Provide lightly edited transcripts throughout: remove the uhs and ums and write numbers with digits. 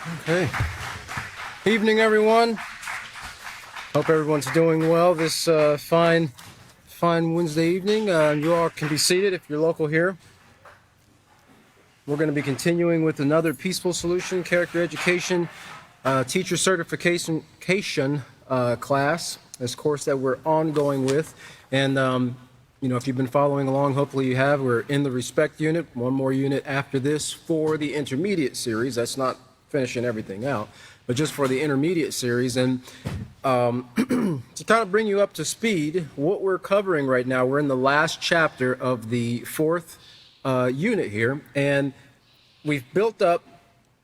Okay. Evening, everyone. Hope everyone's doing well this fine Wednesday evening. You all can be seated if you're local here. We're going to be continuing with another Peaceful Solution Character Education Teacher Certification class, this course that we're ongoing with. And, if you've been following along, hopefully you have. We're in the Respect unit, one more unit after this for the intermediate series. That's not finishing everything out, but just for the intermediate series. And to kind of bring you up to speed, what we're covering right now, we're in the last chapter of the fourth unit here, and we've built up,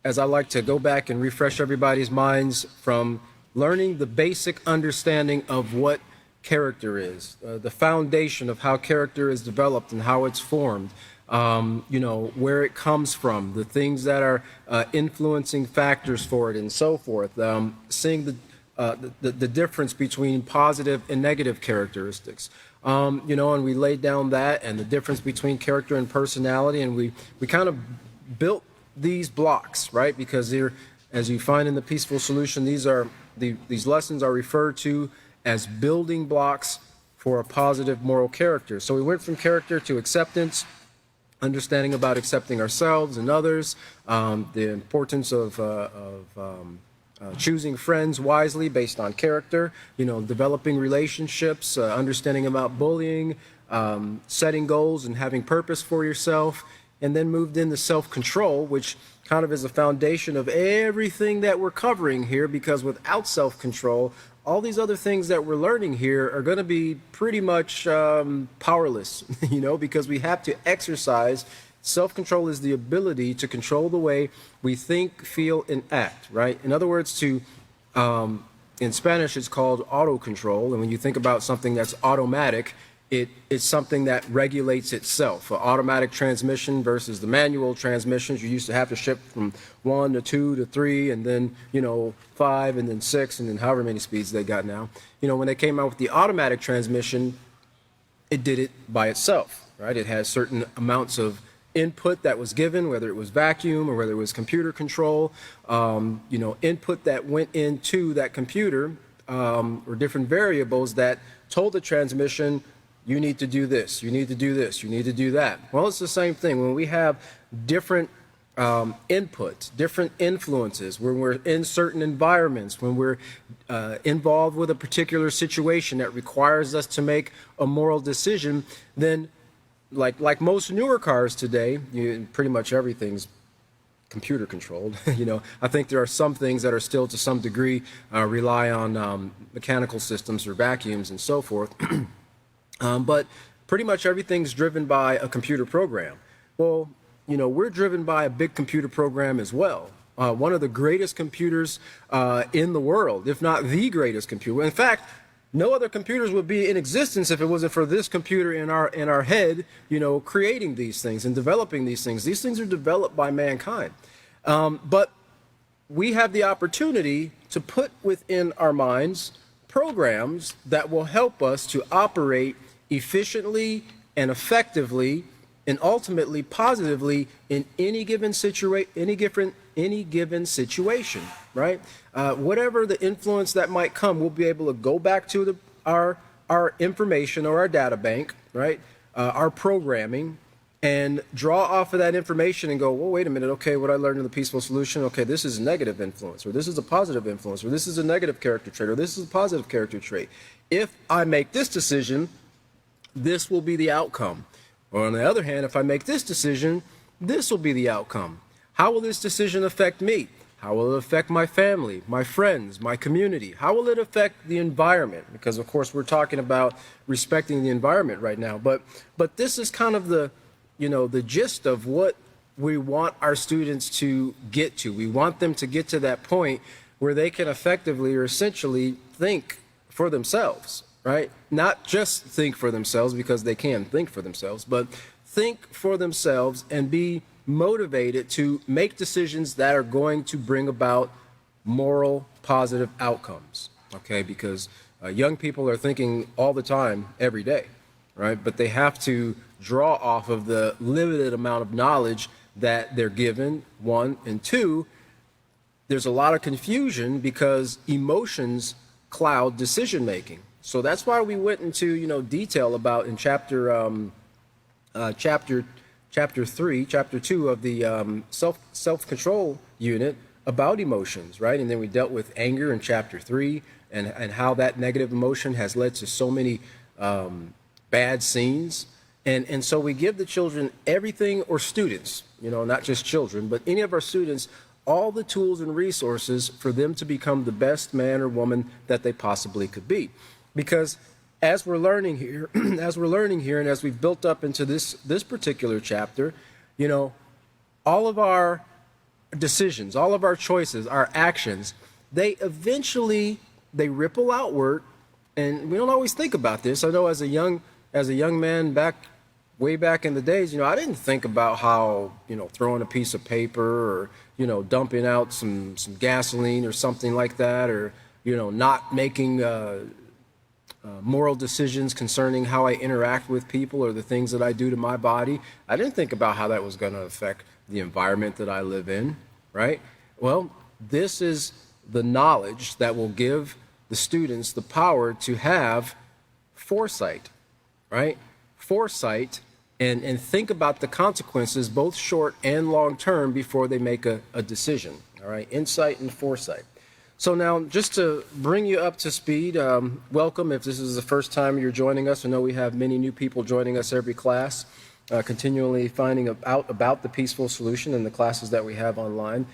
as I like to go back and refresh everybody's minds, from learning the basic understanding of what character is, the foundation of how character is developed and how it's formed, where it comes from, the things that are influencing factors for it, and so forth. Seeing the difference between positive and negative characteristics. And we laid down that and the difference between character and personality, and we kind of built these blocks, right? Because they're, as you find in the Peaceful Solution, these lessons are referred to as building blocks for a positive moral character. So we went from character to acceptance, understanding about accepting ourselves and others, the importance of choosing friends wisely based on character, developing relationships, understanding about bullying, setting goals and having purpose for yourself, and then moved into self-control, which kind of is the foundation of everything that we're covering here, because without self-control, all these other things that we're learning here are going to be pretty much powerless, because we have to exercise. Self-control is the ability to control the way we think, feel, and act, right? In other words, in Spanish, it's called auto-control. And when you think about something that's automatic, it's something that regulates itself. An automatic transmission versus the manual transmissions, you used to have to shift from 1 to 2 to 3, and then, 5, and then 6, and then however many speeds they got now. When they came out with the automatic transmission, it did it by itself, right? It has certain amounts of input that was given, whether it was vacuum or whether it was computer control, input that went into that computer, or different variables that told the transmission, you need to do this, you need to do this, you need to do that. Well, it's the same thing. When we have different inputs, different influences, when we're in certain environments, when we're involved with a particular situation that requires us to make a moral decision, then like most newer cars today, pretty much everything's computer controlled. I think there are some things that are still to some degree rely on mechanical systems or vacuums and so forth. But pretty much everything's driven by a computer program. Well, we're driven by a big computer program as well. One of the greatest computers in the world, if not the greatest computer. In fact, no other computers would be in existence if it wasn't for this computer in our head, creating these things and developing these things. These things are developed by mankind. But we have the opportunity to put within our minds programs that will help us to operate efficiently and effectively and ultimately positively in any given situation, right? Whatever the influence that might come, we'll be able to go back to our information or our data bank, right? Our programming, and draw off of that information and go, well, wait a minute, okay, what I learned in the Peaceful Solution, okay, this is a negative influence, or this is a positive influence, or this is a negative character trait, or this is a positive character trait. If I make this decision, this will be the outcome. Or on the other hand, if I make this decision, this will be the outcome. How will this decision affect me? How will it affect my family, my friends, my community? How will it affect the environment? Because, of course, we're talking about respecting the environment right now. But this is kind of the gist of what we want our students to get to. We want them to get to that point where they can effectively or essentially think for themselves, right? Not just think for themselves because they can think for themselves, but think for themselves and be motivated to make decisions that are going to bring about moral, positive outcomes, okay? Because young people are thinking all the time, every day, right? But they have to draw off of the limited amount of knowledge that they're given, one, and two, there's a lot of confusion because emotions cloud decision making. So that's why we went into detail about in chapter 2 of the self-control unit about emotions, right? And then we dealt with anger in chapter 3 and how that negative emotion has led to so many bad scenes. And so we give the children everything, or students, not just children, but any of our students, all the tools and resources for them to become the best man or woman that they possibly could be. Because as we're learning here, and as we've built up into this particular chapter, all of our decisions, all of our choices, our actions, they ripple outward, and we don't always think about this. I know as a young man way back in the days, I didn't think about how, throwing a piece of paper or, dumping out some gasoline or something like that, or, not making moral decisions concerning how I interact with people or the things that I do to my body. I didn't think about how that was going to affect the environment that I live in, right? Well, this is the knowledge that will give the students the power to have foresight, right? Foresight, and think about the consequences, both short and long term, before they make a decision, all right? Insight and foresight. So now, just to bring you up to speed, welcome if this is the first time you're joining us. I know we have many new people joining us every class, continually finding out about the Peaceful Solution and the classes that we have online.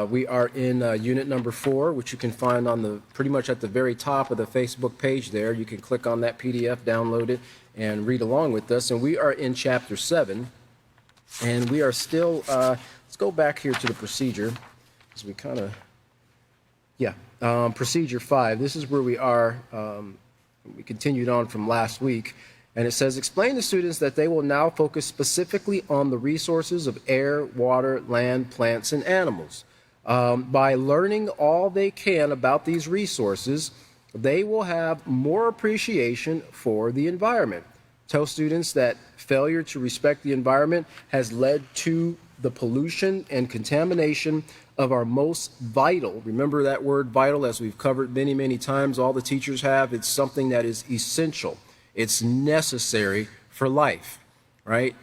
We are in unit number 4, which you can find on pretty much at the very top of the Facebook page there. You can click on that PDF, download it, and read along with us. And we are in chapter 7, and we are still, let's go back here to the procedure, because we kind of, procedure 5. This is where we are. We continued on from last week. And it says, explain to students that they will now focus specifically on the resources of air, water, land, plants, and animals. By learning all they can about these resources, they will have more appreciation for the environment. Tell students that failure to respect the environment has led to the pollution and contamination of our most vital, remember that word vital, as we've covered many, many times, all the teachers have, it's something that is essential. It's necessary for life, right?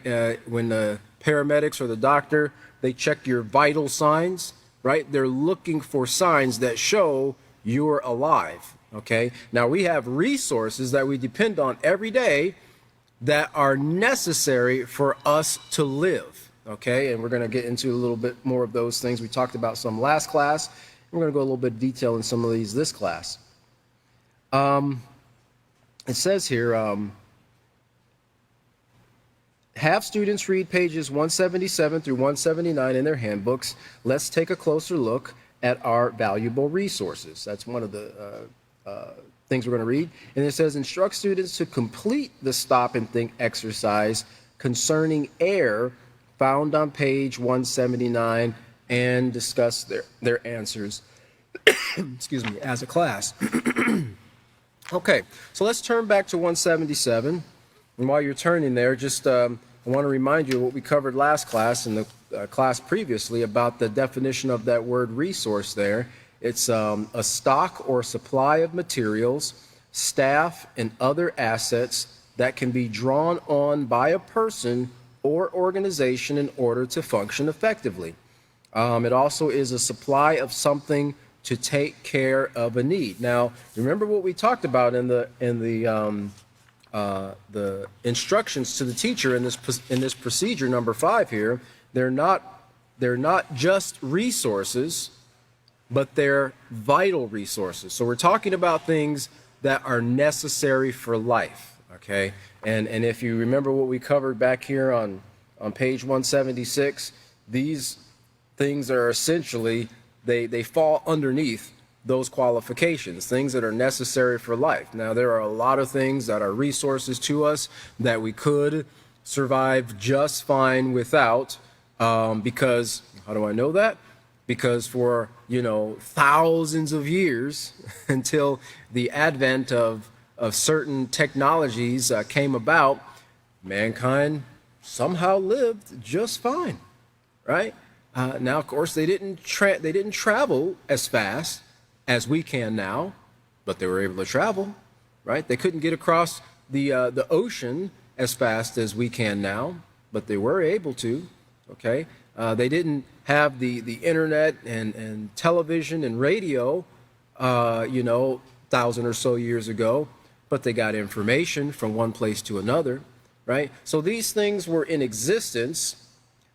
When the paramedics or the doctor, they check your vital signs, right? They're looking for signs that show you're alive, okay? Now, we have resources that we depend on every day that are necessary for us to live, okay? And we're going to get into a little bit more of those things. We talked about some last class. We're going to go a little bit of detail in some of these this class. It says here, have students read pages 177 through 179 in their handbooks. Let's take a closer look at our valuable resources. That's one of the things we're going to read. And it says, instruct students to complete the stop and think exercise concerning air found on page 179 and discuss their answers, excuse me, as a class. Okay, so let's turn back to 177. And while you're turning there, just I want to remind you of what we covered last class and the class previously about the definition of that word resource there. It's a stock or supply of materials, staff, and other assets that can be drawn on by a person or organization in order to function effectively. It also is a supply of something to take care of a need. Now, remember what we talked about in the instructions to the teacher in this procedure number 5 here. They're not just resources, but they're vital resources. So we're talking about things that are necessary for life. Okay, and if you remember what we covered back here on page 176, these things are essentially they fall underneath those qualifications, things that are necessary for life. Now, there are a lot of things that are resources to us that we could survive just fine without, because, how do I know that? Because for, thousands of years until the advent of certain technologies came about, mankind somehow lived just fine, right? Now, of course, they didn't travel as fast as we can now, but they were able to travel, right? They couldn't get across the ocean as fast as we can now, but they were able to. Okay, they didn't have the internet and television and radio, 1,000 or so years ago, but they got information from one place to another, right? So these things were in existence,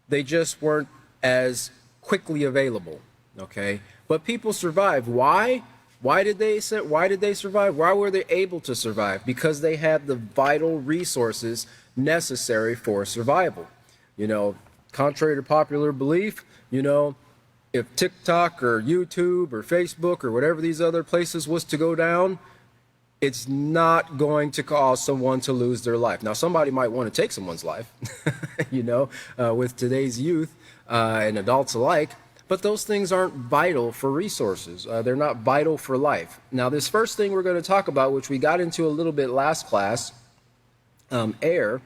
they just weren't as quickly available, okay? But people survived. Why? Why did they survive? Why were they able to survive? Because they had the vital resources necessary for survival. Contrary to popular belief, if TikTok or YouTube or Facebook or whatever these other places was to go down, it's not going to cause someone to lose their life. Now, somebody might want to take someone's life, with today's youth and adults alike, but those things aren't vital for resources. They're not vital for life. Now, this first thing we're going to talk about, which we got into a little bit last class, air.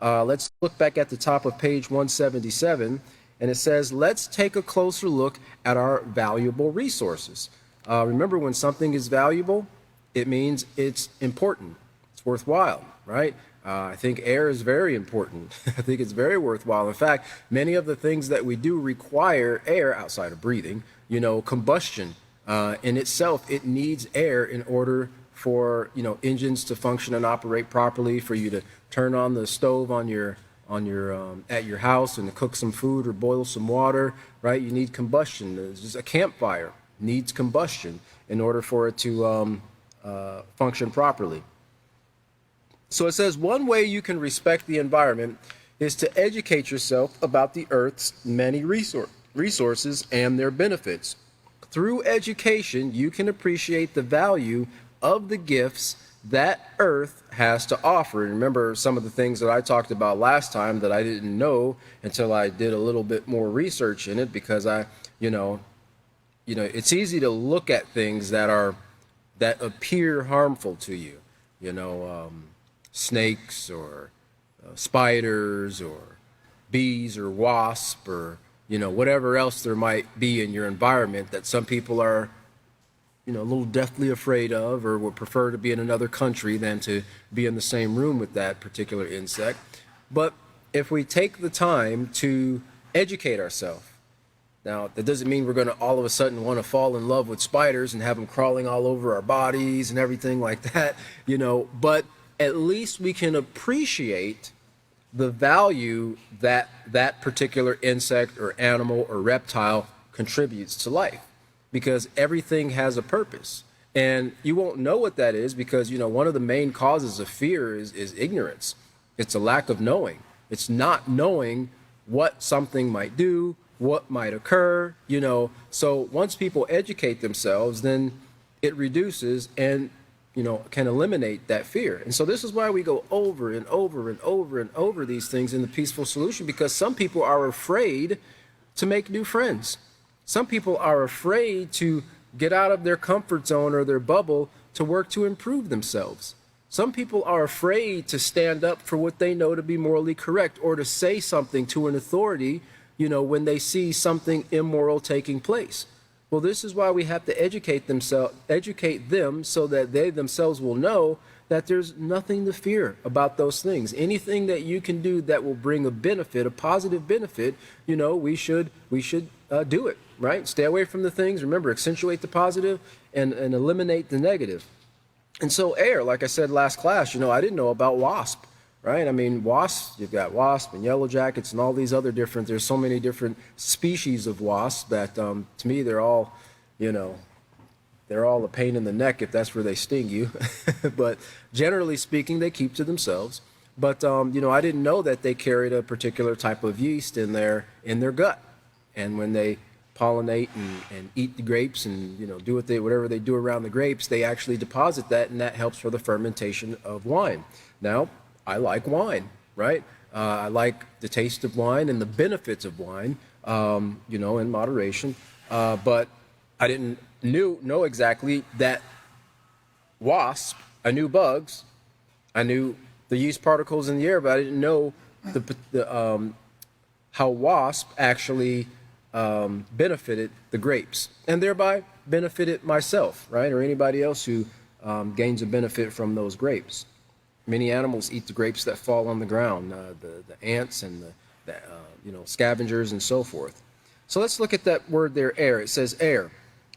Let's look back at the top of page 177, and it says, let's take a closer look at our valuable resources. Remember, when something is valuable, it means it's important, it's worthwhile, right? I think air is very important. I think it's very worthwhile. In fact, many of the things that we do require air outside of breathing. Combustion in itself, it needs air in order for engines to function and operate properly, for you to turn on the stove on your at your house and to cook some food or boil some water, right? You need combustion. There's just a campfire needs combustion in order for it to function properly. So it says, one way you can respect the environment is to educate yourself about the Earth's many resources and their benefits. Through education, you can appreciate the value of the gifts that Earth has to offer. And remember some of the things that I talked about last time that I didn't know until I did a little bit more research in it, because it's easy to look at things that appear harmful to you, snakes or spiders or bees or wasps or whatever else there might be in your environment that some people are a little deathly afraid of, or would prefer to be in another country than to be in the same room with that particular insect. But if we take the time to educate ourselves, now that doesn't mean we're going to all of a sudden want to fall in love with spiders and have them crawling all over our bodies and everything like that, but at least we can appreciate the value that that particular insect or animal or reptile contributes to life, because everything has a purpose. And you won't know what that is because, one of the main causes of fear is ignorance. It's a lack of knowing. It's not knowing what something might do, what might occur, So once people educate themselves, then it reduces and, can eliminate that fear. And so this is why we go over and over and over and over these things in the Peaceful Solution, because some people are afraid to make new friends. Some people are afraid to get out of their comfort zone or their bubble to work to improve themselves. Some people are afraid to stand up for what they know to be morally correct, or to say something to an authority, when they see something immoral taking place. Well, this is why we have to educate them so that they themselves will know that there's nothing to fear about those things. Anything that you can do that will bring a benefit, a positive benefit, we should do it, right? Stay away from the things. Remember, accentuate the positive and eliminate the negative. And so air, like I said last class, I didn't know about wasp, right? I mean, wasps, you've got wasp and yellow jackets and all these other there's so many different species of wasps that to me they're all a pain in the neck if that's where they sting you. But generally speaking, they keep to themselves. But I didn't know that they carried a particular type of yeast in their gut. And when they pollinate and eat the grapes and do whatever they do around the grapes, they actually deposit that, and that helps for the fermentation of wine. Now, I like wine, right? I like the taste of wine and the benefits of wine, in moderation. But I didn't know exactly that wasp. I knew bugs, I knew the yeast particles in the air, but I didn't know how wasp actually benefited the grapes and thereby benefited myself, right? Or anybody else who gains a benefit from those grapes. Many animals eat the grapes that fall on the ground, the ants and the scavengers and so forth. So let's look at that word there, air. It says air.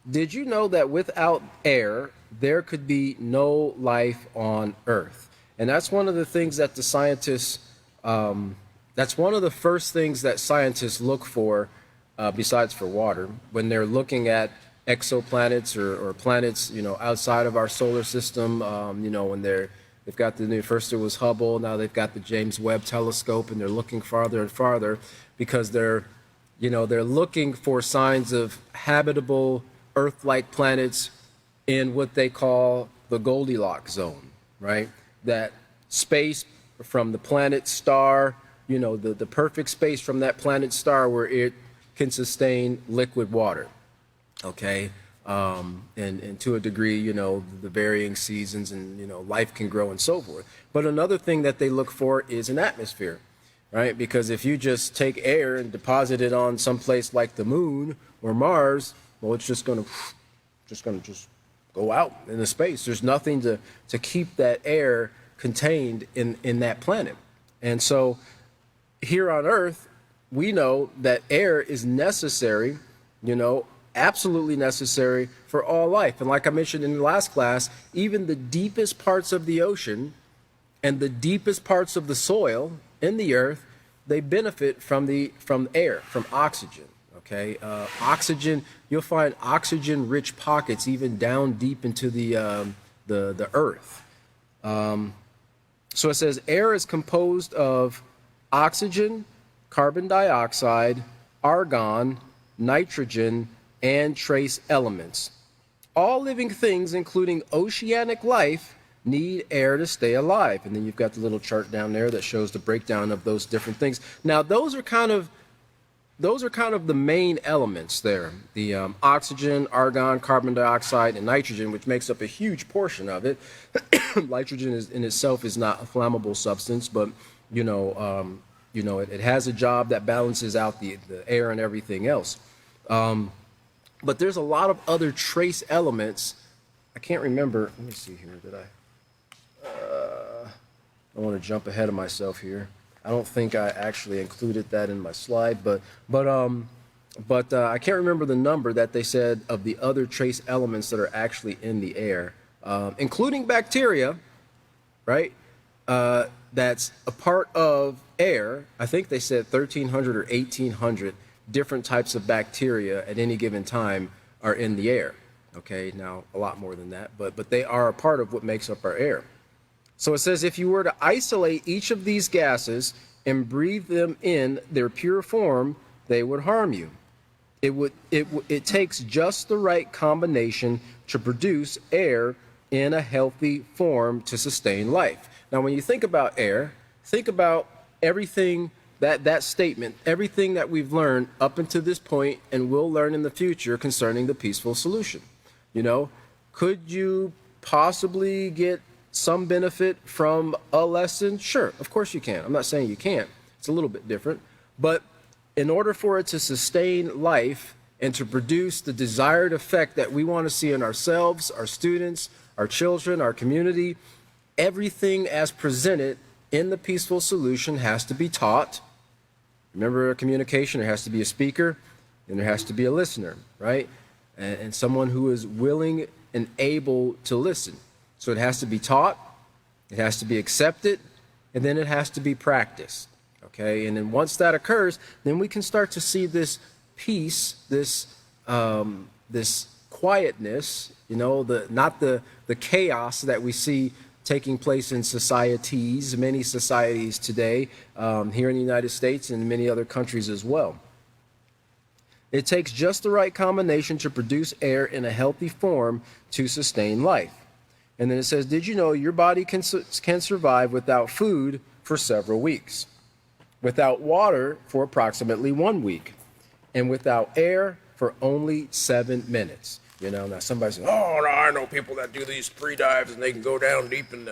Did you know that without air, there could be no life on Earth? And that's one of the things that the scientists, that's one of the first things that scientists look for, besides for water, when they're looking at exoplanets or planets, outside of our solar system. When they've got the new, first it was Hubble, now they've got the James Webb telescope, and they're looking farther and farther because they're looking for signs of habitable Earth-like planets in what they call the Goldilocks zone, right? That space from the planet star, the perfect space from that planet star where it can sustain liquid water, okay? And to a degree, the varying seasons and, life can grow and so forth. But another thing that they look for is an atmosphere, right? Because if you just take air and deposit it on some place like the moon or Mars, well, it's just going to go out into space. There's nothing to keep that air contained in that planet. And so here on Earth, we know that air is necessary, absolutely necessary for all life. And like I mentioned in the last class, even the deepest parts of the ocean and the deepest parts of the soil in the earth, they benefit from air, from oxygen. Okay, oxygen. You'll find oxygen-rich pockets even down deep into the earth. So it says air is composed of oxygen, carbon dioxide, argon, nitrogen, and trace elements. All living things, including oceanic life, need air to stay alive. And then you've got the little chart down there that shows the breakdown of those different things. Now, those are kind of the main elements there. The oxygen, argon, carbon dioxide, and nitrogen, which makes up a huge portion of it. Nitrogen in itself is not a flammable substance, but it has a job that balances out the air and everything else. But there's a lot of other trace elements. I can't remember. Let me see here. Did I want to jump ahead of myself here. I don't think I actually included that in my slide, but I can't remember the number that they said of the other trace elements that are actually in the air, including bacteria, right? That's a part of air. I think they said 1,300 or 1,800 different types of bacteria at any given time are in the air. Okay, now a lot more than that, but they are a part of what makes up our air. So it says if you were to isolate each of these gases and breathe them in their pure form, they would harm you. It takes just the right combination to produce air in a healthy form to sustain life. Now, when you think about air, think about everything that statement, everything that we've learned up until this point and will learn in the future concerning the peaceful solution. Could you possibly get some benefit from a lesson? Sure, of course you can. I'm not saying you can't. It's a little bit different. But in order for it to sustain life and to produce the desired effect that we want to see in ourselves, our students, our children, our community, everything as presented in the peaceful solution has to be taught. Remember, communication, there has to be a speaker and there has to be a listener, right? And someone who is willing and able to listen. So it has to be taught, it has to be accepted, and then it has to be practiced, okay? And then once that occurs, then we can start to see this peace, this quietness, not the chaos that we see taking place in societies, many societies today, here in the United States and many other countries as well. It takes just the right combination to produce air in a healthy form to sustain life. And then it says, did you know your body can survive without food for several weeks, without water for approximately 1 week, and without air for only 7 minutes? Now somebody says, oh, no, I know people that do these pre-dives and they can go down deep in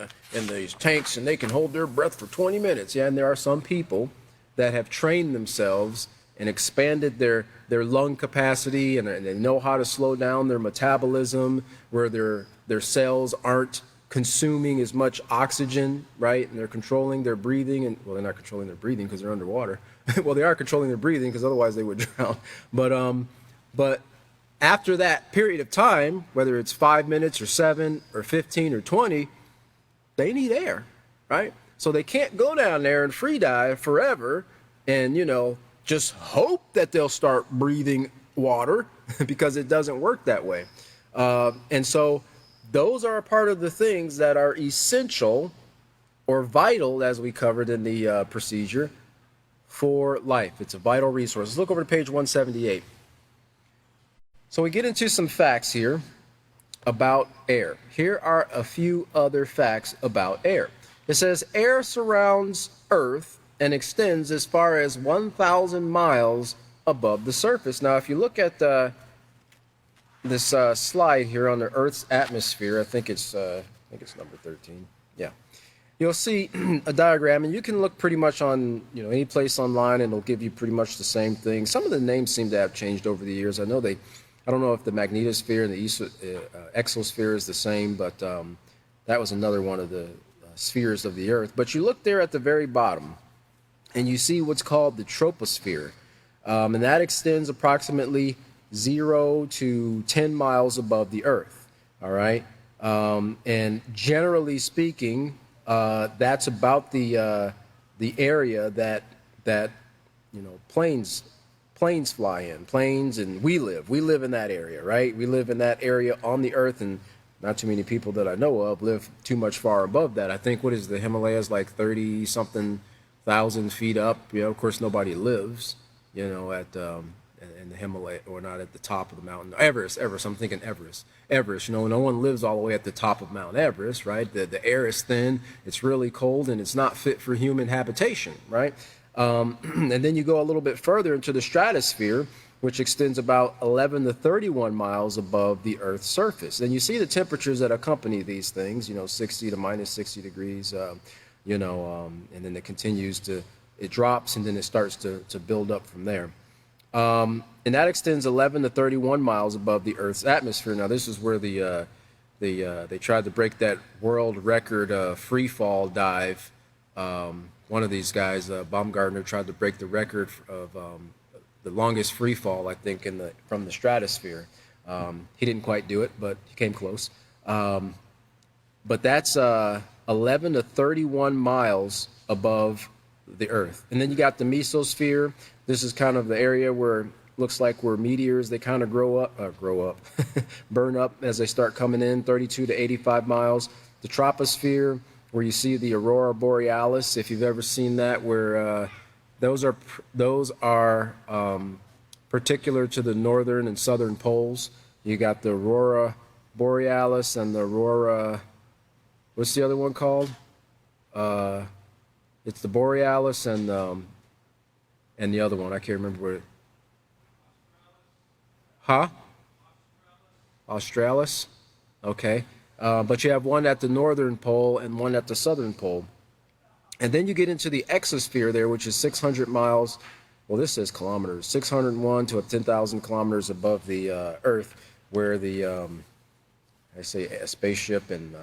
these tanks and they can hold their breath for 20 minutes. Yeah, and there are some people that have trained themselves and expanded their lung capacity, and they know how to slow down their metabolism, where their cells aren't consuming as much oxygen, right? And they're controlling their breathing, and well, they're not controlling their breathing because they're underwater. Well, they are controlling their breathing because otherwise they would drown. But after that period of time, whether it's 5 minutes or 7 or 15 or 20, they need air, right? So they can't go down there and free dive forever and, just hope that they'll start breathing water because it doesn't work that way. And so those are a part of the things that are essential or vital, as we covered in the procedure, for life. It's a vital resource. Let's look over to page 178. So we get into some facts here about air. Here are a few other facts about air. It says air surrounds Earth and extends as far as 1,000 miles above the surface. Now, if you look at this slide here on the Earth's atmosphere, I think it's number 13. Yeah, you'll see a diagram, and you can look pretty much on any place online, and it'll give you pretty much the same thing. Some of the names seem to have changed over the years. I don't know if the magnetosphere and the exosphere is the same, but that was another one of the spheres of the Earth. But you look there at the very bottom, and you see what's called the troposphere, and that extends approximately 0 to 10 miles above the Earth. All right, and generally speaking, that's about the area that planes fly in, planes, and we live in that area, right? We live in that area on the Earth, and not too many people that I know of live too much far above that. I think, what is the Himalayas, like 30 something thousand feet up? Of course nobody lives at in the Himalaya, or not at the top of the mountain. Everest, I'm thinking Everest, no one lives all the way at the top of Mount Everest, right? The air is thin, it's really cold, and it's not fit for human habitation, right? And then you go a little bit further into the stratosphere, which extends about 11 to 31 miles above the Earth's surface. And you see the temperatures that accompany these things, 60 to minus 60 degrees, and then it drops, and then it starts to build up from there. And that extends 11 to 31 miles above the Earth's atmosphere. Now, this is where they tried to break that world record free fall dive. One of these guys, Baumgartner, tried to break the record of the longest free fall, I think, from the stratosphere. He didn't quite do it, but he came close. But that's 11 to 31 miles above the Earth. And then you got the mesosphere. This is kind of the area where looks like where meteors, they kind of burn up as they start coming in, 32 to 85 miles. The troposphere, where you see the aurora borealis, if you've ever seen that, where those are particular to the northern and southern poles. You got the aurora borealis and the aurora, what's the other one called? It's the borealis and the other one, I can't remember what it. Australis? Okay. But you have one at the northern pole and one at the southern pole. And then you get into the exosphere there, which is 600 miles, well, this says kilometers, 601 to 10,000 kilometers above the Earth, where the, I say a spaceship and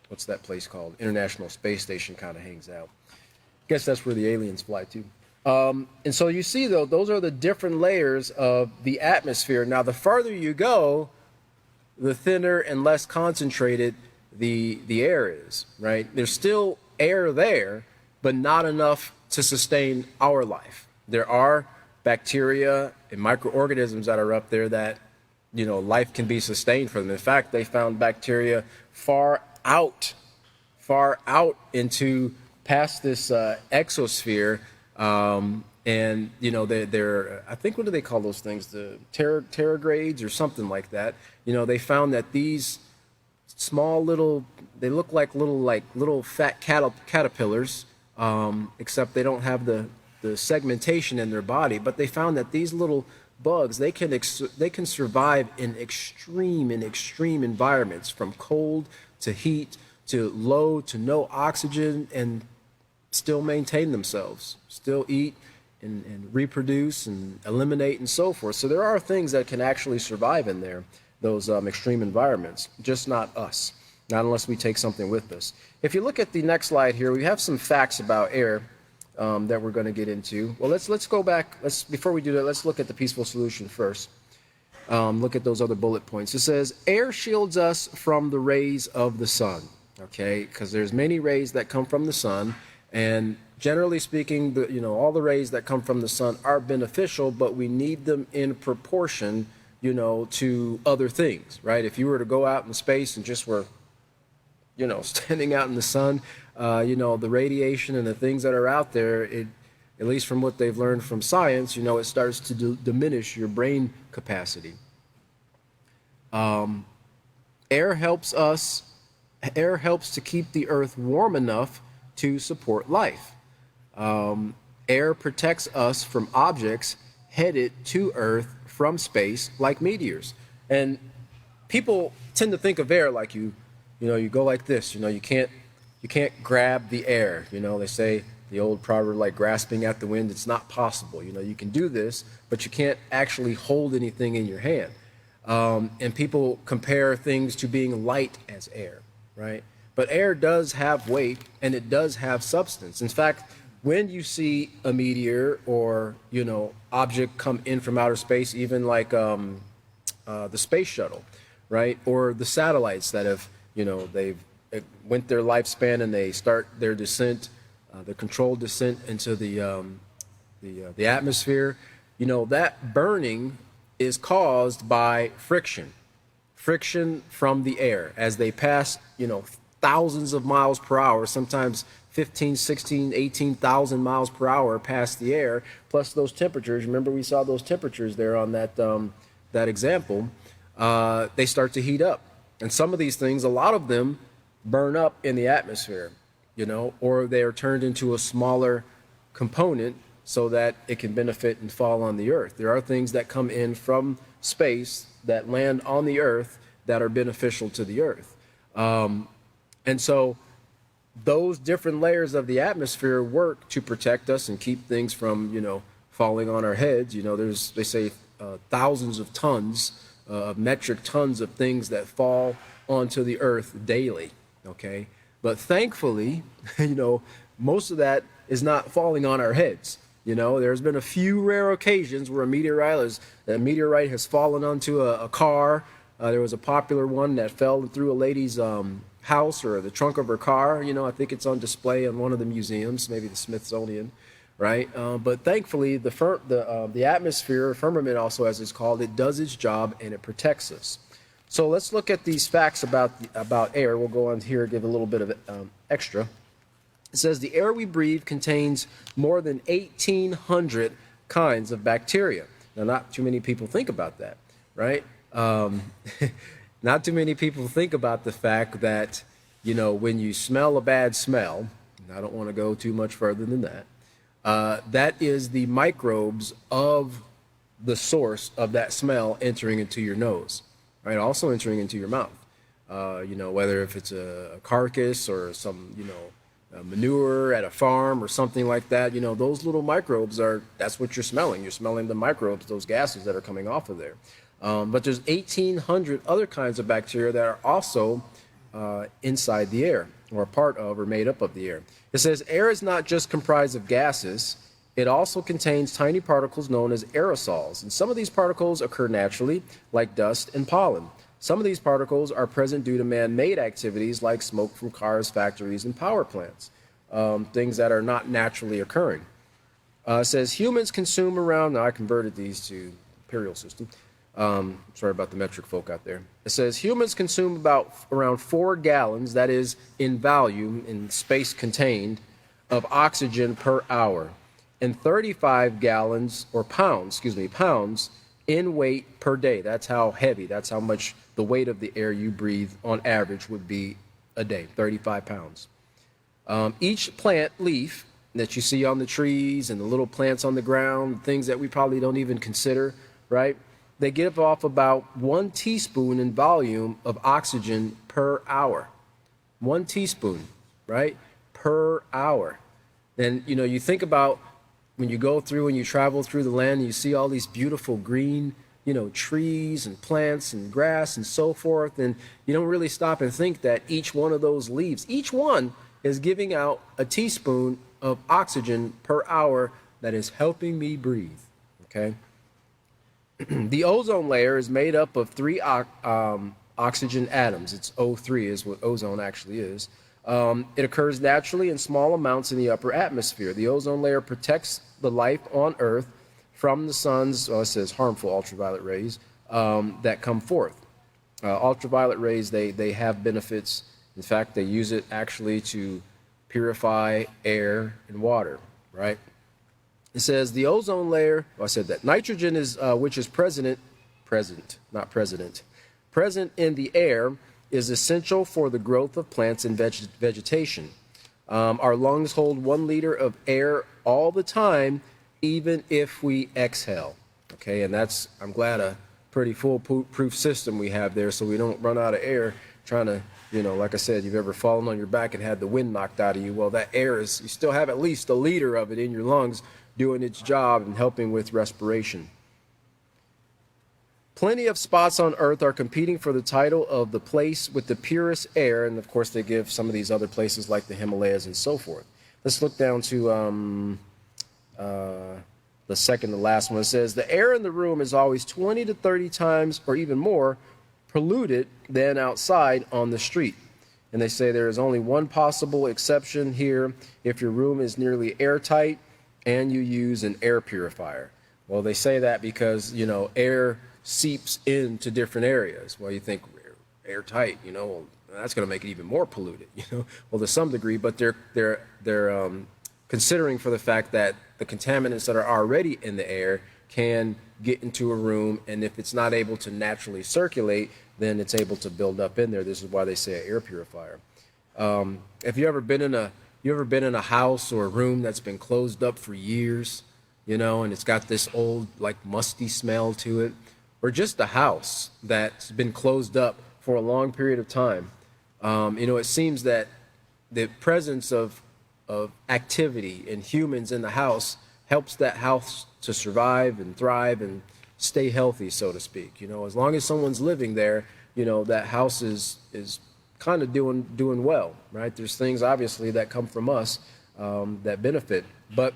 what's that place called? International Space Station kind of hangs out. I guess that's where the aliens fly to. And so you see, though, those are the different layers of the atmosphere. Now, the farther you go, the thinner and less concentrated the air is, right? There's still air there, but not enough to sustain our life. There are bacteria and microorganisms that are up there that, life can be sustained for them. In fact, they found bacteria far out into past this exosphere. And they're I think, what do they call those things? The tardigrades or something like that. They found that these small they look like little fat caterpillars, except they don't have the segmentation in their body. But they found that these little bugs, they can survive in extreme environments, from cold to heat to low to no oxygen, and still maintain themselves, still eat, and reproduce and eliminate and so forth. So there are things that can actually survive in there, those extreme environments, just not us, not unless we take something with us. If you look at the next slide here, we have some facts about air that we're going to get into. Well, let's go back. Before we do that, let's look at the peaceful solution first. Look at those other bullet points. It says air shields us from the rays of the sun. Okay, because there's many rays that come from the sun, and generally speaking, all the rays that come from the sun are beneficial, but we need them in proportion, to other things, right? If you were to go out in space and just were, standing out in the sun, the radiation and the things that are out there, at least from what they've learned from science, it starts to diminish your brain capacity. Air helps to keep the earth warm enough to support life. Air protects us from objects headed to Earth from space, like meteors. And people tend to think of air like you go like this. You can't grab the air. They say the old proverb, like grasping at the wind. It's not possible. You can do this, but you can't actually hold anything in your hand. And people compare things to being light as air, right? But air does have weight, and it does have substance. In fact, when you see a meteor or, object come in from outer space, even like the space shuttle, right? Or the satellites that have, they've went their lifespan and they start their descent, the controlled descent into the atmosphere, that burning is caused by friction from the air as they pass, thousands of miles per hour, sometimes 15, 16, 18,000 miles per hour past the air, plus those temperatures. Remember, we saw those temperatures there on that example. They start to heat up. And some of these things, a lot of them burn up in the atmosphere, or they are turned into a smaller component so that it can benefit and fall on the earth. There are things that come in from space that land on the earth that are beneficial to the earth. And so those different layers of the atmosphere work to protect us and keep things from, falling on our heads. They say thousands of tons, metric tons of things that fall onto the earth daily, okay? But thankfully, most of that is not falling on our heads. There's been a few rare occasions where a meteorite has fallen onto a car. There was a popular one that fell through a lady's house or the trunk of her car. I think it's on display in one of the museums, maybe the Smithsonian, right? But thankfully, the atmosphere, firmament also as it's called, it does its job and it protects us. So let's look at these facts about air. We'll go on here, give a little bit of extra. It says the air we breathe contains more than 1,800 kinds of bacteria. Now, not too many people think about that, right? Not too many people think about the fact that, when you smell a bad smell, and I don't want to go too much further than that, that is the microbes of the source of that smell entering into your nose, right? Also entering into your mouth. Whether if it's a carcass or some, manure at a farm or something like that, those little microbes that's what you're smelling. You're smelling the microbes, those gases that are coming off of there. But there's 1,800 other kinds of bacteria that are also inside the air, or a part of or made up of the air. It says air is not just comprised of gases. It also contains tiny particles known as aerosols. And some of these particles occur naturally, like dust and pollen. Some of these particles are present due to man-made activities like smoke from cars, factories, and power plants, things that are not naturally occurring. It says humans consume around, now I converted these to imperial system. Sorry about the metric folk out there. It says humans consume around 4 gallons, that is in volume, in space contained, of oxygen per hour, and 35 gallons, or pounds in weight per day. That's how heavy, that's how much the weight of the air you breathe on average would be a day, 35 pounds. Each plant leaf that you see on the trees and the little plants on the ground, things that we probably don't even consider, right? They give off about 1 teaspoon in volume of oxygen per hour. 1 teaspoon, right, per hour. And, you think about when you go through and you travel through the land and you see all these beautiful green, trees and plants and grass and so forth, and you don't really stop and think that each one of those leaves, each one is giving out a teaspoon of oxygen per hour that is helping me breathe, okay? The ozone layer is made up of three oxygen atoms. It's O3 is what ozone actually is. It occurs naturally in small amounts in the upper atmosphere. The ozone layer protects the life on Earth from the sun's, it says harmful ultraviolet rays that come forth. Ultraviolet rays, they have benefits. In fact, they use it actually to purify air and water, right? It says the ozone layer, I said that. Nitrogen is, which is present in the air, is essential for the growth of plants and vegetation. Our lungs hold 1 liter of air all the time, even if we exhale. Okay, and that's, I'm glad, a pretty foolproof system we have there, so we don't run out of air trying to, like I said, you've ever fallen on your back and had the wind knocked out of you. Well, that air is, you still have at least 1 liter of it in your lungs doing its job and helping with respiration. Plenty of spots on Earth are competing for the title of the place with the purest air, and of course they give some of these other places like the Himalayas and so forth. Let's look down to the second to last one. It says the air in the room is always 20 to 30 times or even more polluted than outside on the street. And they say there is only one possible exception here: if your room is nearly airtight and you use an air purifier. Well, they say that because, air seeps into different areas. Well, you think airtight, well, that's going to make it even more polluted, well, to some degree, but they're considering for the fact that the contaminants that are already in the air can get into a room, and if it's not able to naturally circulate, then it's able to build up in there. This is why they say an air purifier. Have you ever been in a house or a room that's been closed up for years, and it's got this old, like, musty smell to it? Or just a house that's been closed up for a long period of time. It seems that the presence of activity and humans in the house helps that house to survive and thrive and stay healthy, so to speak. As long as someone's living there, that house is kind of doing well, right? There's things obviously that come from us that benefit, but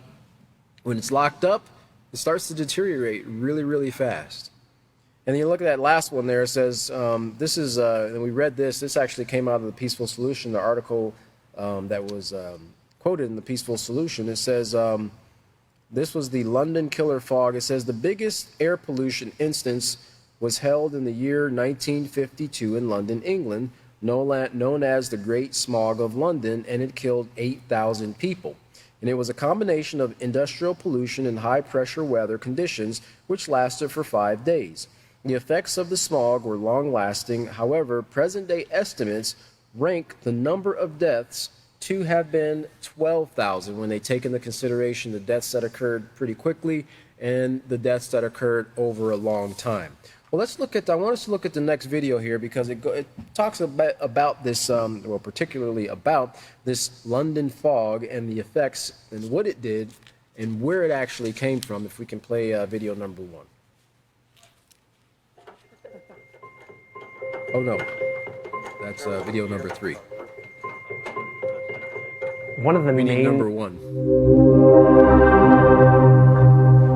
when it's locked up, it starts to deteriorate really, really fast. And then you look at that last one there, it says, this is, and we read this actually came out of the Peaceful Solution, the article that was quoted in the Peaceful Solution. It says, this was the London killer fog. It says the biggest air pollution instance was held in the year 1952 in London, England, known as the Great Smog of London, and it killed 8,000 people. And it was a combination of industrial pollution and high-pressure weather conditions, which lasted for 5 days. The effects of the smog were long-lasting. However, present-day estimates rank the number of deaths to have been 12,000 when they take into consideration the deaths that occurred pretty quickly and the deaths that occurred over a long time. Well, I want us to look at the next video here because it talks about this, particularly about this London fog and the effects and what it did and where it actually came from. If we can play video number 1. Oh no, that's video number 3. One of the main... number 1.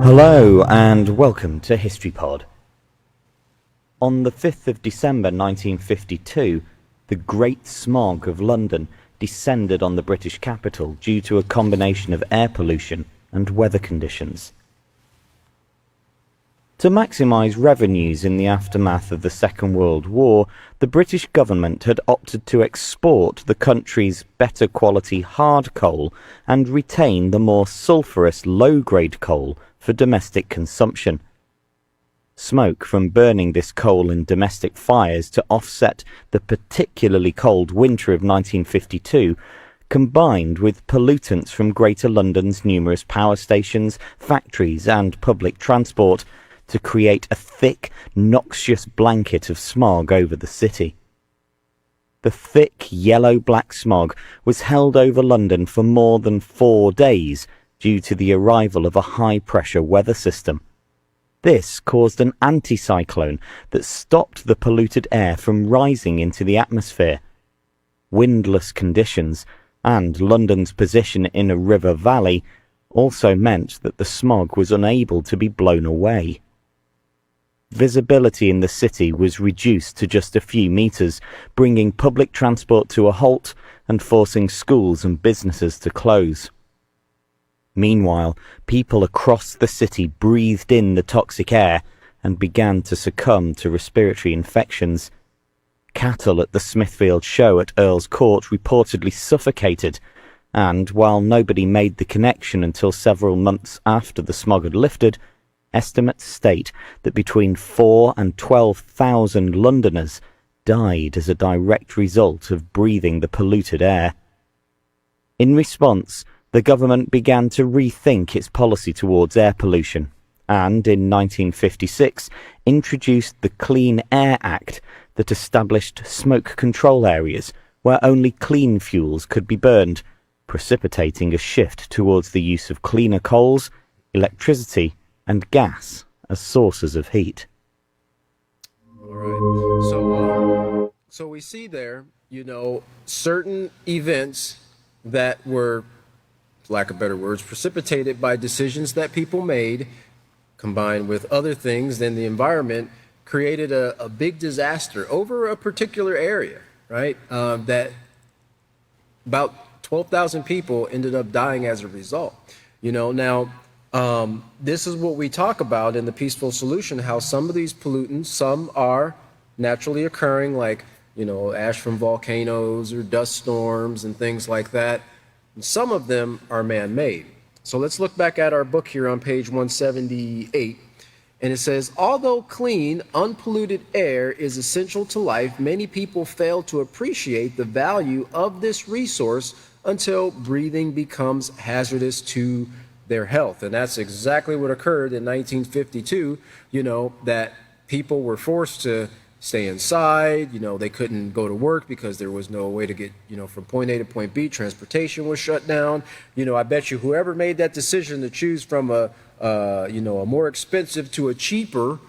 Hello and welcome to History Pod. On the 5th of December 1952, the Great Smog of London descended on the British capital due to a combination of air pollution and weather conditions. To maximise revenues in the aftermath of the Second World War, the British government had opted to export the country's better quality hard coal and retain the more sulphurous low-grade coal for domestic consumption. Smoke from burning this coal in domestic fires to offset the particularly cold winter of 1952 combined with pollutants from Greater London's numerous power stations, factories and public transport to create a thick, noxious blanket of smog over the city. The thick, yellow-black smog was held over London for more than 4 days, due to the arrival of a high-pressure weather system. This caused an anticyclone that stopped the polluted air from rising into the atmosphere. Windless conditions and London's position in a river valley also meant that the smog was unable to be blown away. Visibility in the city was reduced to just a few meters, bringing public transport to a halt and forcing schools and businesses to close. Meanwhile, people across the city breathed in the toxic air and began to succumb to respiratory infections. Cattle at the Smithfield show at Earl's Court reportedly suffocated, and while nobody made the connection until several months after the smog had lifted, estimates state that between 4,000 and 12,000 Londoners died as a direct result of breathing the polluted air. In response, the government began to rethink its policy towards air pollution, and in 1956 introduced the Clean Air Act that established smoke control areas where only clean fuels could be burned, precipitating a shift towards the use of cleaner coals, electricity, and gas as sources of heat. All right. So we see there, certain events that were, for lack of better words, precipitated by decisions that people made, combined with other things, then the environment created a big disaster over a particular area, right? That about 12,000 people ended up dying as a result. Now, this is what we talk about in the peaceful solution, how some of these pollutants, some are naturally occurring, like, ash from volcanoes or dust storms and things like that. And some of them are man-made. So let's look back at our book here on page 178. And it says, although clean, unpolluted air is essential to life, many people fail to appreciate the value of this resource until breathing becomes hazardous to their health. And that's exactly what occurred in 1952, that people were forced to stay inside. They couldn't go to work because there was no way to get, from point A to point B. Transportation was shut down. I bet you whoever made that decision to choose from a more expensive to a cheaper,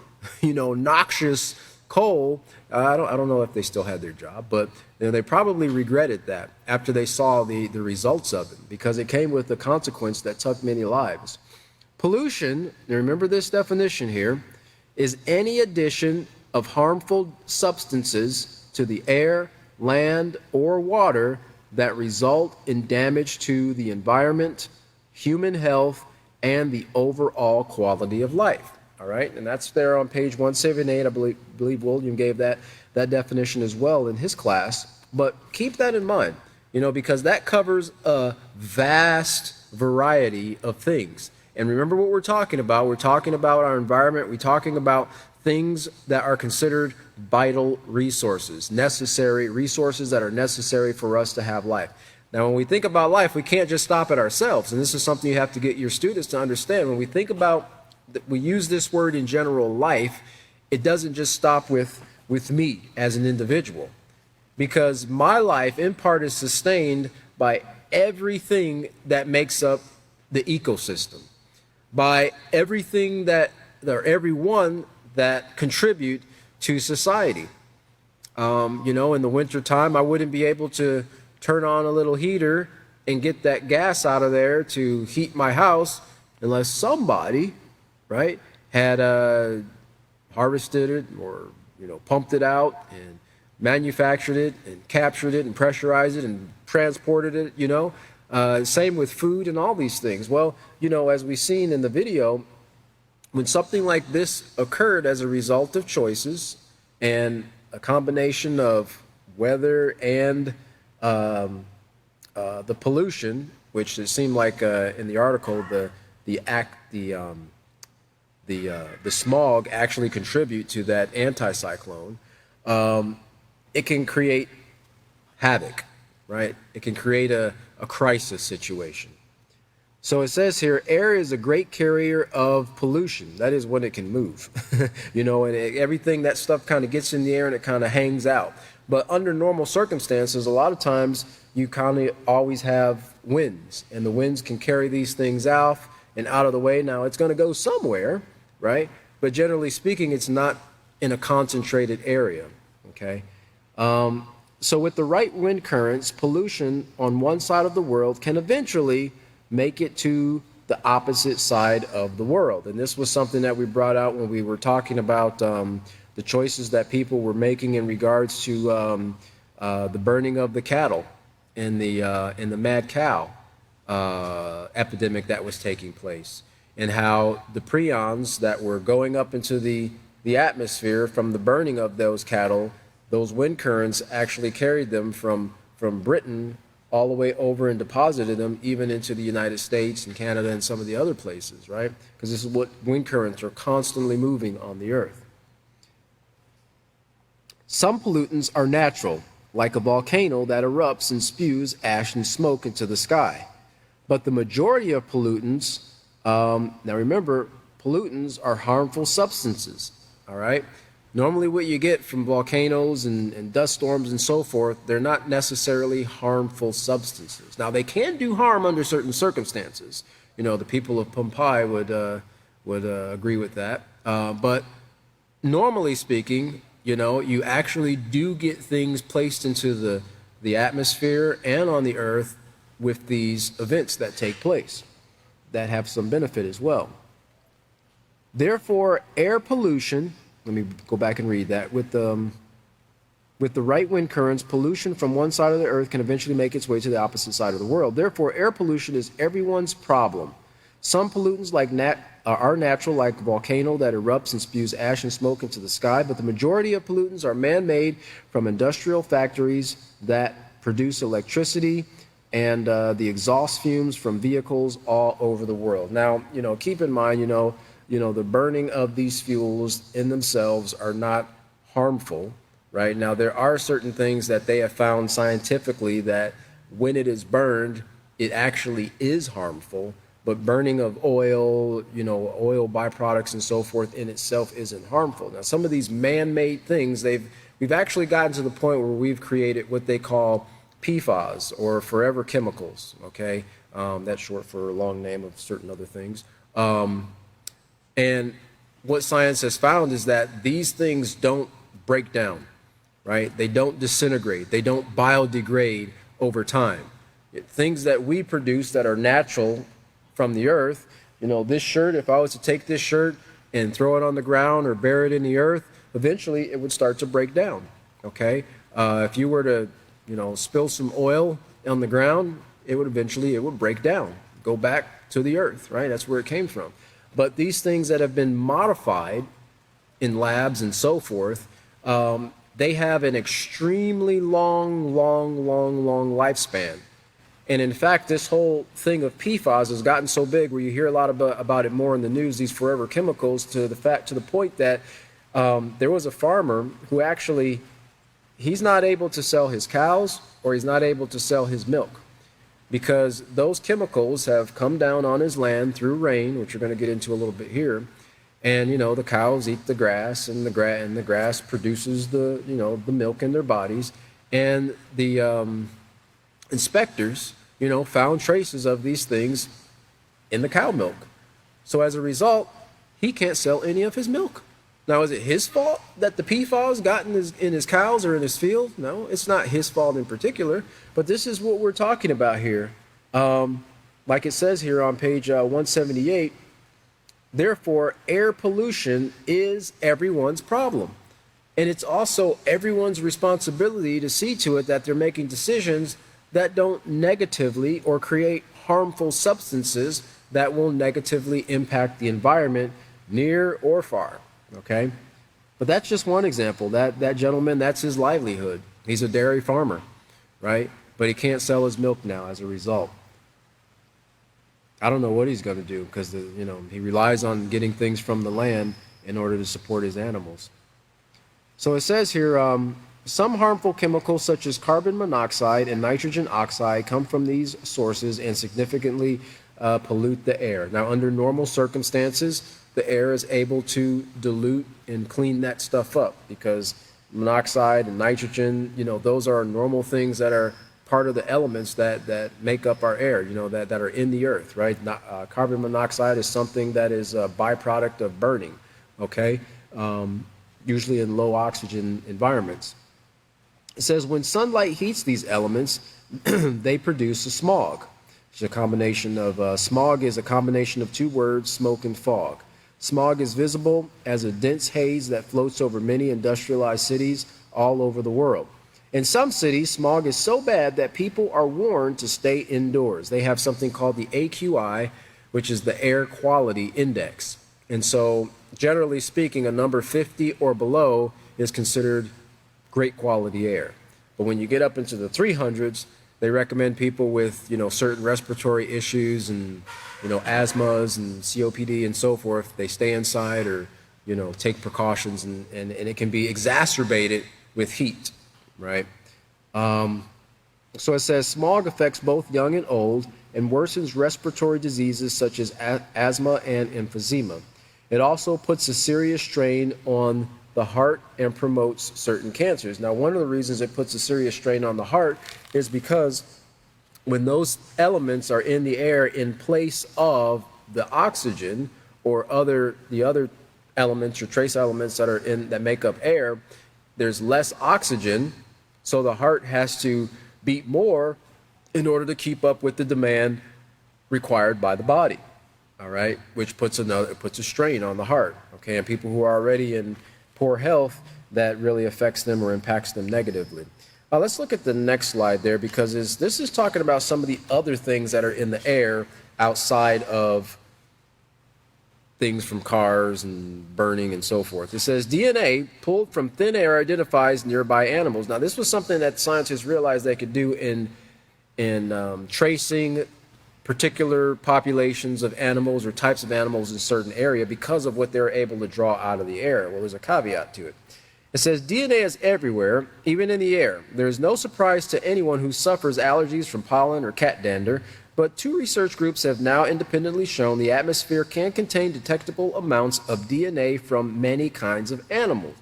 noxious coal, I don't know if they still had their job, but they probably regretted that after they saw the results of it, because it came with a consequence that took many lives. Pollution, now remember this definition here, is any addition of harmful substances to the air, land, or water that result in damage to the environment, human health, and the overall quality of life. All right, and that's there on page 178. I believe William gave that definition as well in his class. But keep that in mind, because that covers a vast variety of things. And remember what we're talking about. We're talking about our environment. We're talking about things that are considered vital resources, necessary resources that are necessary for us to have life. Now, when we think about life, we can't just stop at ourselves. And this is something you have to get your students to understand. When we think about, we use this word in general, life, it doesn't just stop with me as an individual. Because my life, in part, is sustained by everything that makes up the ecosystem, by everything or everyone that contribute to society. In the wintertime, I wouldn't be able to turn on a little heater and get that gas out of there to heat my house unless somebody, right, had harvested it or, pumped it out and manufactured it and captured it and pressurized it and transported it, same with food and all these things. Well, as we've seen in the video, when something like this occurred as a result of choices and a combination of weather and the pollution, which it seemed like in the article, the smog actually contribute to that anticyclone, it can create havoc, right? It can create a crisis situation. So it says here, air is a great carrier of pollution. That is when it can move, and everything, that stuff kind of gets in the air and it kind of hangs out. But under normal circumstances, a lot of times you kind of always have winds, and the winds can carry these things off and out of the way. Now, it's going to go somewhere, right? But generally speaking, it's not in a concentrated area, okay? So with the right wind currents, pollution on one side of the world can eventually make it to the opposite side of the world. And this was something that we brought out when we were talking about the choices that people were making in regards to the burning of the cattle in the mad cow epidemic that was taking place, and how the prions that were going up into the atmosphere from the burning of those cattle, those wind currents actually carried them from Britain all the way over and deposited them even into the United States and Canada and some of the other places, right? Because this is what wind currents are constantly moving on the earth. Some pollutants are natural, like a volcano that erupts and spews ash and smoke into the sky. But the majority of pollutants, now remember, pollutants are harmful substances, all right? Normally what you get from volcanoes and dust storms and so forth, they're not necessarily harmful substances. Now, they can do harm under certain circumstances. You know, the people of Pompeii would agree with that. But normally speaking, you know, you actually do get things placed into the atmosphere and on the earth with these events that take place that have some benefit as well. Therefore, air pollution, let me go back and read that. With the right wind currents, pollution from one side of the earth can eventually make its way to the opposite side of the world. Therefore, air pollution is everyone's problem. Some pollutants are natural, like a volcano that erupts and spews ash and smoke into the sky, but the majority of pollutants are man-made from industrial factories that produce electricity and the exhaust fumes from vehicles all over the world. Now, you know, keep in mind, the burning of these fuels in themselves are not harmful, right? Now, there are certain things that they have found scientifically that when it is burned, it actually is harmful, but burning of oil, oil byproducts and so forth in itself isn't harmful. Now, some of these man-made things, we've actually gotten to the point where we've created what they call PFAS, or forever chemicals, okay? That's short for a long name of certain other things. And what science has found is that these things don't break down, right? They don't disintegrate. They don't biodegrade over time. Things that we produce that are natural from the earth, this shirt, if I was to take this shirt and throw it on the ground or bury it in the earth, eventually it would start to break down, okay? If you were to, spill some oil on the ground, it would break down, go back to the earth, right? That's where it came from. But these things that have been modified in labs and so forth, they have an extremely long lifespan. And in fact, this whole thing of PFAS has gotten so big where you hear a lot about it more in the news, these forever chemicals, to the point that there was a farmer who actually, he's not able to sell his cows or he's not able to sell his milk, because those chemicals have come down on his land through rain, which we're going to get into a little bit here. And, the cows eat the grass, and the grass produces the milk in their bodies. And the inspectors, found traces of these things in the cow milk. So as a result, he can't sell any of his milk. Now, is it his fault that the PFAS got in his cows or in his field? No, it's not his fault in particular, but this is what we're talking about here. Like it says here on page 178, therefore, air pollution is everyone's problem. And it's also everyone's responsibility to see to it that they're making decisions that don't negatively or create harmful substances that will negatively impact the environment near or far. Okay, but that's just one example. That gentleman, that's his livelihood. He's a dairy farmer, right? But he can't sell his milk now as a result. I don't know what he's going to do, because he relies on getting things from the land in order to support his animals. So it says here, some harmful chemicals such as carbon monoxide and nitrogen oxide come from these sources and significantly pollute the air. Now, under normal circumstances, the air is able to dilute and clean that stuff up, because monoxide and nitrogen, those are normal things that are part of the elements that make up our air, that are in the earth, right? Carbon monoxide is something that is a byproduct of burning, okay? Usually in low oxygen environments. It says when sunlight heats these elements, they produce a smog. It's a combination of, smog is a combination of two words, smoke and fog. Smog is visible as a dense haze that floats over many industrialized cities all over the world. In some cities, smog is so bad that people are warned to stay indoors. They have something called the AQI, which is the Air Quality Index. And so, generally speaking, a number 50 or below is considered great quality air. But when you get up into the 300s, they recommend people with, certain respiratory issues and, asthmas and COPD and so forth, they stay inside or, take precautions, and it can be exacerbated with heat, right? So it says smog affects both young and old and worsens respiratory diseases such as asthma and emphysema. It also puts a serious strain on the heart and promotes certain cancers. Now, one of the reasons it puts a serious strain on the heart is because when those elements are in the air in place of the oxygen or the other elements or trace elements that make up air, there's less oxygen, so the heart has to beat more in order to keep up with the demand required by the body. All right, which puts a strain on the heart. Okay, and people who are already in poor health, that really affects them or impacts them negatively. Let's look at the next slide there, because this is talking about some of the other things that are in the air outside of things from cars and burning and so forth. It says DNA pulled from thin air identifies nearby animals. Now, this was something that scientists realized they could do in tracing particular populations of animals or types of animals in a certain area because of what they're able to draw out of the air. Well, there's a caveat to it. It says DNA is everywhere, even in the air. There is no surprise to anyone who suffers allergies from pollen or cat dander, but two research groups have now independently shown the atmosphere can contain detectable amounts of DNA from many kinds of animals.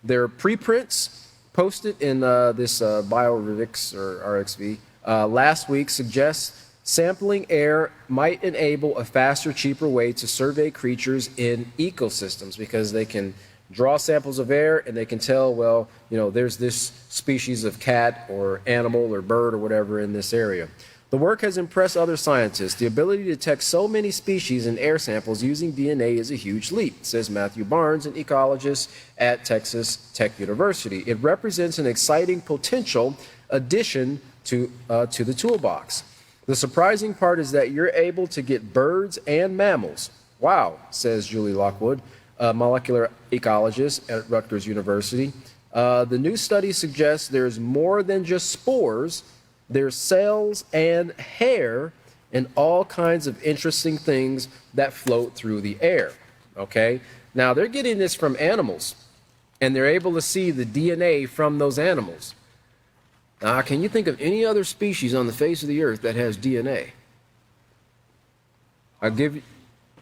Their preprints posted in this BioRevix or RXV last week suggest sampling air might enable a faster, cheaper way to survey creatures in ecosystems, because they can draw samples of air and they can tell, well, there's this species of cat or animal or bird or whatever in this area. The work has impressed other scientists. The ability to detect so many species in air samples using DNA is a huge leap, says Matthew Barnes, an ecologist at Texas Tech University. It represents an exciting potential addition to the toolbox. The surprising part is that you're able to get birds and mammals. Wow, says Julie Lockwood, a molecular ecologist at Rutgers University. The new study suggests there's more than just spores. There's cells and hair and all kinds of interesting things that float through the air, okay? Now, they're getting this from animals, and they're able to see the DNA from those animals. Can you think of any other species on the face of the earth that has DNA? I'll give you,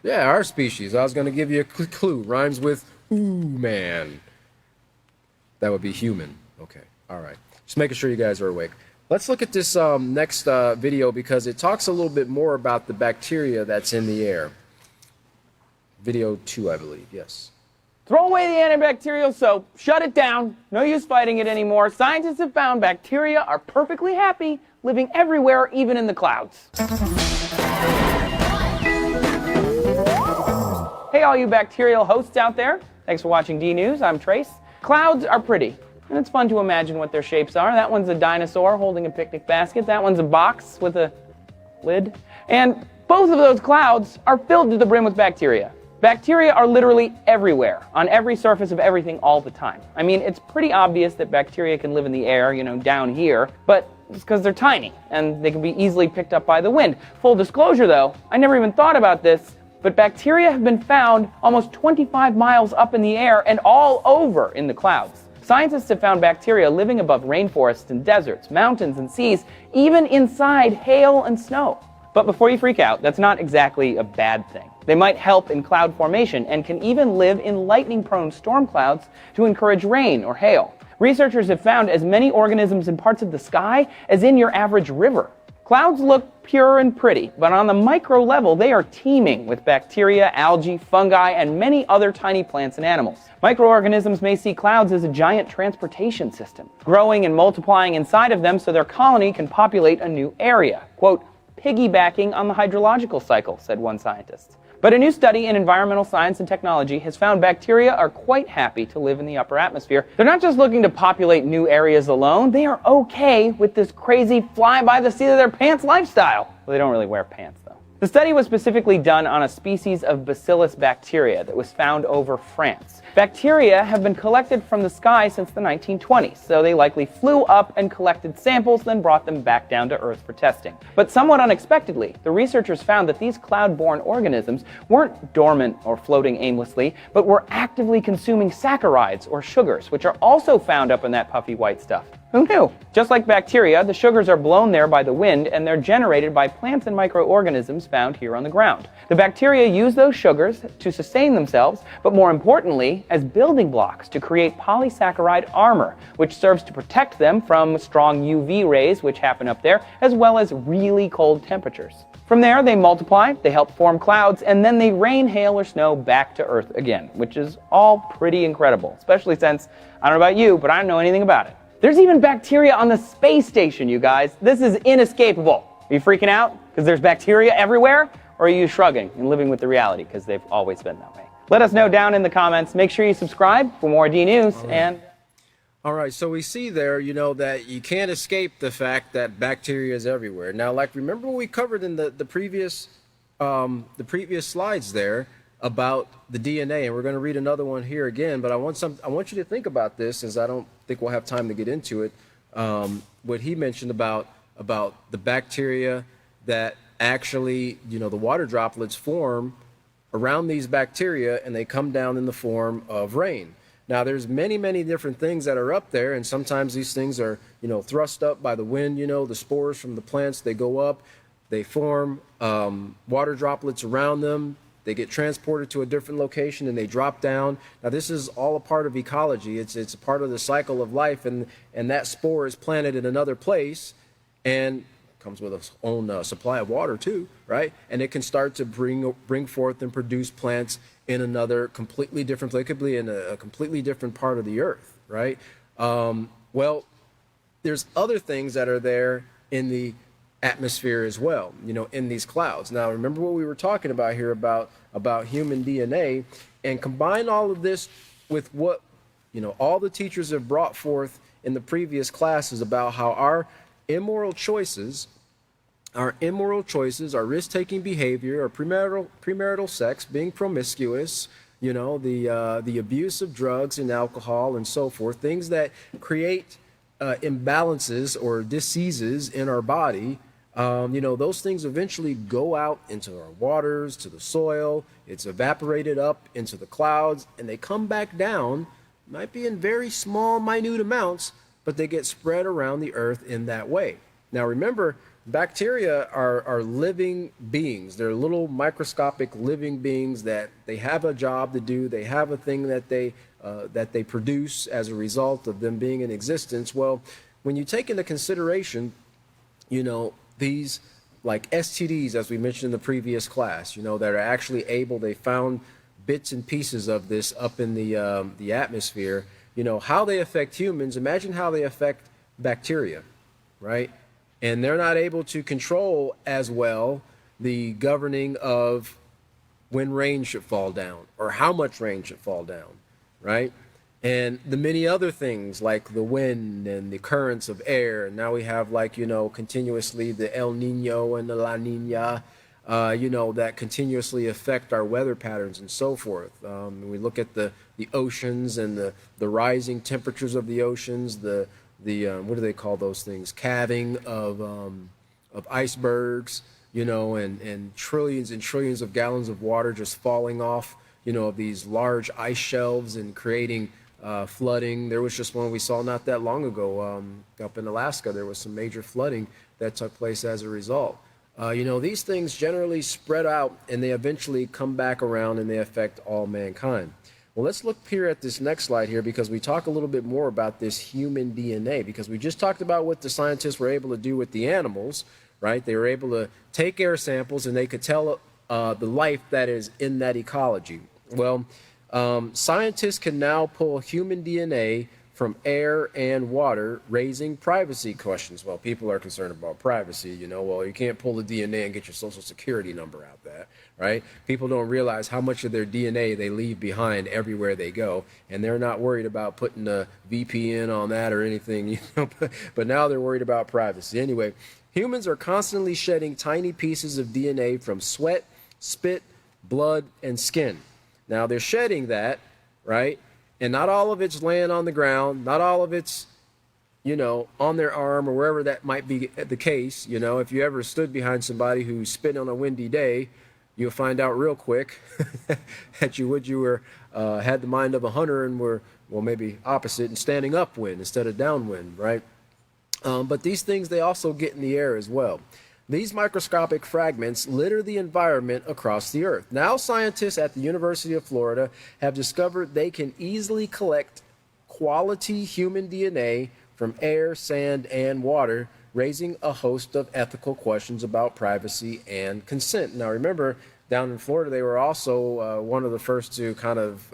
yeah, our species. I was going to give you a clue. Rhymes with ooh, man. That would be human. Okay, all right. Just making sure you guys are awake. Let's look at this next video, because it talks a little bit more about the bacteria that's in the air. Video 2, I believe, yes. Throw away the antibacterial soap, shut it down, no use fighting it anymore. Scientists have found bacteria are perfectly happy living everywhere, even in the clouds. Hey, all you bacterial hosts out there. Thanks for watching D-News. I'm Trace. Clouds are pretty, and it's fun to imagine what their shapes are. That one's a dinosaur holding a picnic basket. That one's a box with a lid. And both of those clouds are filled to the brim with bacteria. Bacteria are literally everywhere, on every surface of everything all the time. I mean, it's pretty obvious that bacteria can live in the air, down here, but it's because they're tiny, and they can be easily picked up by the wind. Full disclosure, though, I never even thought about this, but bacteria have been found almost 25 miles up in the air and all over in the clouds. Scientists have found bacteria living above rainforests and deserts, mountains and seas, even inside hail and snow. But before you freak out, that's not exactly a bad thing. They might help in cloud formation and can even live in lightning-prone storm clouds to encourage rain or hail. Researchers have found as many organisms in parts of the sky as in your average river. Clouds look pure and pretty, but on the micro level, they are teeming with bacteria, algae, fungi, and many other tiny plants and animals. Microorganisms may see clouds as a giant transportation system, growing and multiplying inside of them so their colony can populate a new area. Quote, piggybacking on the hydrological cycle, said one scientist. But a new study in environmental science and technology has found bacteria are quite happy to live in the upper atmosphere. They're not just looking to populate new areas alone, they are okay with this crazy fly by the seat of their pants lifestyle. Well, they don't really wear pants, though. The study was specifically done on a species of bacillus bacteria that was found over France. Bacteria have been collected from the sky since the 1920s, so they likely flew up and collected samples, then brought them back down to Earth for testing. But somewhat unexpectedly, the researchers found that these cloud-borne organisms weren't dormant or floating aimlessly, but were actively consuming saccharides or sugars, which are also found up in that puffy white stuff. Who knew? Just like bacteria, the sugars are blown there by the wind, and they're generated by plants and microorganisms found here on the ground. The bacteria use those sugars to sustain themselves, but more importantly, as building blocks to create polysaccharide armor, which serves to protect them from strong UV rays, which happen up there, as well as really cold temperatures. From there, they multiply, they help form clouds, and then they rain hail or snow back to Earth again, which is all pretty incredible, especially since, I don't know about you, but I don't know anything about it. There's even bacteria on the space station, you guys. This is inescapable. Are you freaking out because there's bacteria everywhere? Or are you shrugging and living with the reality because they've always been that way? Let us know down in the comments. Make sure you subscribe for more D News. All right, so we see there, that you can't escape the fact that bacteria is everywhere. Now, remember what we covered in the previous slides there about the DNA, and we're going to read another one here again. But I want you to think about this, as I don't think we'll have time to get into it. What he mentioned about the bacteria that actually, the water droplets form around these bacteria, and they come down in the form of rain. Now, there's many, many different things that are up there, and sometimes these things are, thrust up by the wind. The spores from the plants, they go up, they form water droplets around them. They get transported to a different location and they drop down. Now, this is all a part of ecology. It's a part of the cycle of life, and that spore is planted in another place and comes with its own supply of water too, right? And it can start to bring forth and produce plants in another completely different place. It could be in a completely different part of the earth, right? Well, there's other things that are there in the atmosphere as well, in these clouds. Now, remember what we were talking about here about human DNA, and combine all of this with what, all the teachers have brought forth in the previous classes about how our immoral choices, our risk-taking behavior, our premarital sex, being promiscuous, the abuse of drugs and alcohol and so forth, things that create imbalances or diseases in our body. Those things eventually go out into our waters, to the soil. It's evaporated up into the clouds, and they come back down. Might be in very small, minute amounts, but they get spread around the earth in that way. Now, remember, bacteria are living beings. They're little microscopic living beings that they have a job to do. They have a thing that they produce as a result of them being in existence. Well, when you take into consideration, these like STDs, as we mentioned in the previous class, that are actually they found bits and pieces of this up in the atmosphere, how they affect humans. Imagine how they affect bacteria, right? And they're not able to control as well the governing of when rain should fall down or how much rain should fall down, right? And the many other things like the wind and the currents of air. And now we have continuously the El Nino and the La Nina, that continuously affect our weather patterns and so forth. We look at the oceans and the rising temperatures of the oceans, the what do they call those things? Calving of icebergs, and trillions of gallons of water just falling off, of these large ice shelves and creating flooding. There was just one we saw not that long ago up in Alaska. There was some major flooding that took place as a result. These things generally spread out and they eventually come back around and they affect all mankind. Well, let's look here at this next slide here because we talk a little bit more about this human DNA, because we just talked about what the scientists were able to do with the animals, right? They were able to take air samples and they could tell the life that is in that ecology. Well, scientists can now pull human DNA from air and water, raising privacy questions. Well, people are concerned about privacy, you know. Well, you can't pull the DNA and get your social security number out that, right? People don't realize how much of their DNA they leave behind everywhere they go, and they're not worried about putting a VPN on that or anything, you know, but now they're worried about privacy. Anyway, humans are constantly shedding tiny pieces of DNA from sweat, spit, blood, and skin. Now, they're shedding that, right? And not all of it's laying on the ground, not all of it's, you know, on their arm or wherever that might be the case. You know, if you ever stood behind somebody who spit on a windy day, you'll find out real quick that you were had the mind of a hunter and were, well, maybe opposite and standing upwind instead of downwind, right? But these things, they also get in the air as well. These microscopic fragments litter the environment across the Earth. Now, scientists at the University of Florida have discovered they can easily collect quality human DNA from air, sand, and water, raising a host of ethical questions about privacy and consent. Now, remember, down in Florida, they were also one of the first to kind of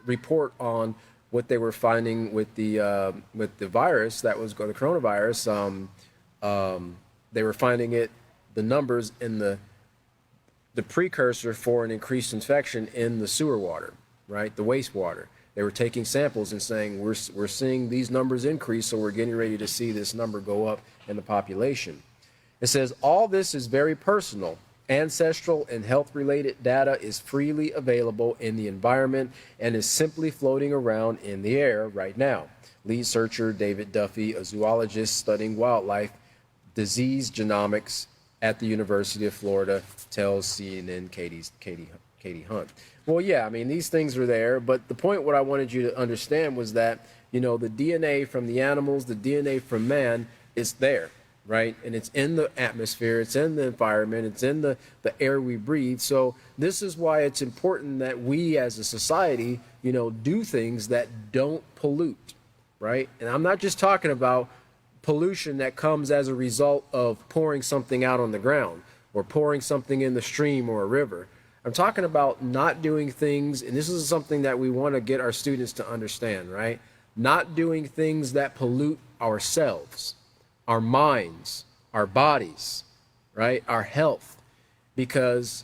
report on what they were finding with the virus that was the coronavirus. They were finding the numbers in the precursor for an increased infection in the sewer water, right? The wastewater. They were taking samples and saying, we're seeing these numbers increase, so we're getting ready to see this number go up in the population. It says, all this is very personal. Ancestral and health-related data is freely available in the environment and is simply floating around in the air right now. Lead searcher David Duffy, a zoologist studying wildlife disease genomics at the University of Florida, tells CNN Katie Hunt. Well, yeah, I mean, these things are there, but the point what I wanted you to understand was that, you know, the DNA from the animals, the DNA from man is there, right? And it's in the atmosphere, it's in the environment, it's in the air we breathe. So this is why it's important that we as a society, you know, do things that don't pollute, right? And I'm not just talking about pollution that comes as a result of pouring something out on the ground or pouring something in the stream or a river. I'm talking about not doing things, and this is something that we want to get our students to understand, right? Not doing things that pollute ourselves, our minds, our bodies, right? Our health, because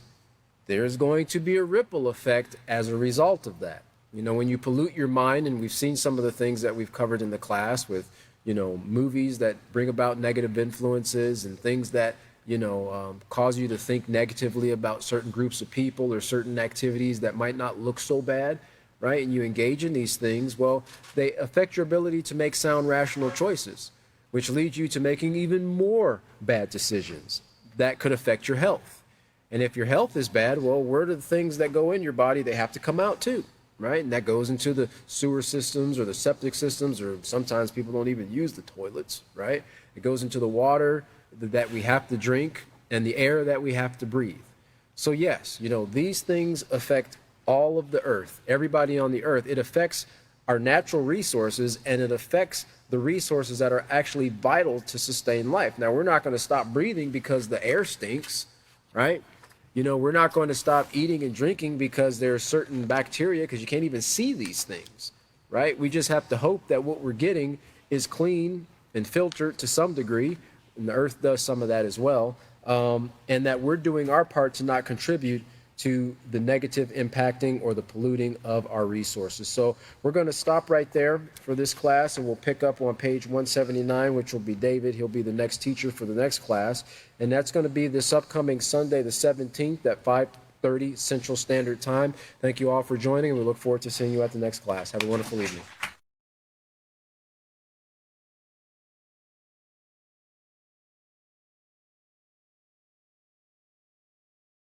there's going to be a ripple effect as a result of that. You know, when you pollute your mind, and we've seen some of the things that we've covered in the class with, you know, movies that bring about negative influences and things that, you know, cause you to think negatively about certain groups of people or certain activities that might not look so bad, right? And you engage in these things, well, they affect your ability to make sound, rational choices, which leads you to making even more bad decisions that could affect your health. And if your health is bad, well, where do the things that go in your body, they have to come out too, right? And that goes into the sewer systems or the septic systems, or sometimes people don't even use the toilets, right? It goes into the water that we have to drink and the air that we have to breathe. So yes, you know, these things affect all of the earth, everybody on the earth. It affects our natural resources, and it affects the resources that are actually vital to sustain life. Now, we're not going to stop breathing because the air stinks, right? You know, we're not going to stop eating and drinking because there are certain bacteria, because you can't even see these things, right? We just have to hope that what we're getting is clean and filtered to some degree, and the earth does some of that as well, and that we're doing our part to not contribute to the negative impacting or the polluting of our resources. So we're going to stop right there for this class, and we'll pick up on page 179, which will be David. He'll be the next teacher for the next class, and that's going to be this upcoming Sunday, the 17th at 5:30 Central Standard Time. Thank you all for joining, and we look forward to seeing you at the next class. Have a wonderful evening.